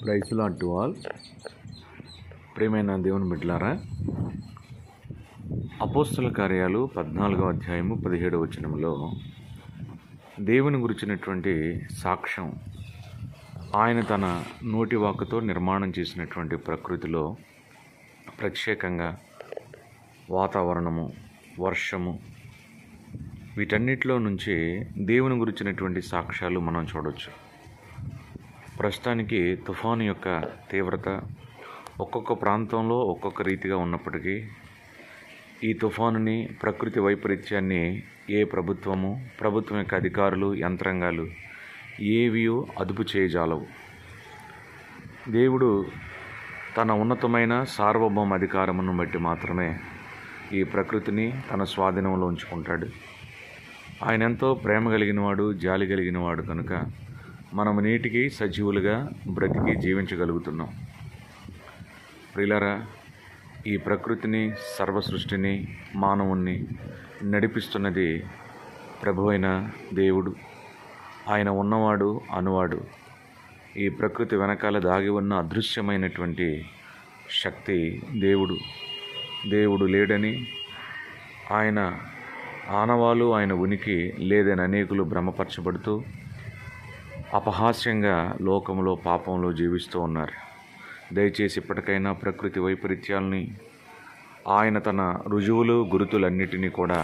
Praise lord to all. ప్రియమైన దేవుని బిడ్డలారా, అపోస్తల కార్యాలు 14వ అధ్యాయము 17వ వచనంలో దేవుని గురించినటువంటి సాక్ష్యం, ఆయన తన నోటి వాక్కుతో నిర్మాణం చేసినటువంటి ప్రకృతిలో ప్రత్యేకంగా వాతావరణము, వర్షము, వీటన్నిటిలో నుంచి దేవుని గురించినటువంటి సాక్ష్యాలు మనం చూడవచ్చు. ప్రస్తుతానికి తుఫాను యొక్క తీవ్రత ఒక్కొక్క ప్రాంతంలో ఒక్కొక్క రీతిగా ఉన్నప్పటికీ, ఈ తుఫానుని, ప్రకృతి వైపరీత్యాన్ని ఏ ప్రభుత్వం యొక్క అధికారులు, యంత్రాంగాలు ఏవియో అదుపు చేయజాలవు. దేవుడు తన ఉన్నతమైన సార్వభౌమ అధికారమును బట్టి మాత్రమే ఈ ప్రకృతిని తన స్వాధీనంలో ఉంచుకుంటాడు. ఆయన ఎంతో ప్రేమ కలిగినవాడు, జాలి కలిగినవాడు కనుక మనము నేటికి సజీవులుగా బ్రతికి జీవించగలుగుతున్నాం. ప్రియులారా, ఈ ప్రకృతిని, సర్వసృష్టిని, మానవుణ్ణి నడిపిస్తున్నది ప్రభువైన దేవుడు. ఆయన ఉన్నవాడు, అనువాడు. ఈ ప్రకృతి వెనకాల దాగి ఉన్న అదృశ్యమైనటువంటి శక్తి దేవుడు లేడని, ఆయన ఆనవాలు, ఆయన ఉనికి లేదని అనేకులు భ్రమపరచబడుతూ అపహాస్యంగా లోకంలో, పాపంలో జీవిస్తూ ఉన్నారు. దయచేసి ఇప్పటికైనా ప్రకృతి వైపరీత్యాలని, ఆయన తన రుజువులు, గురుతులన్నిటినీ కూడా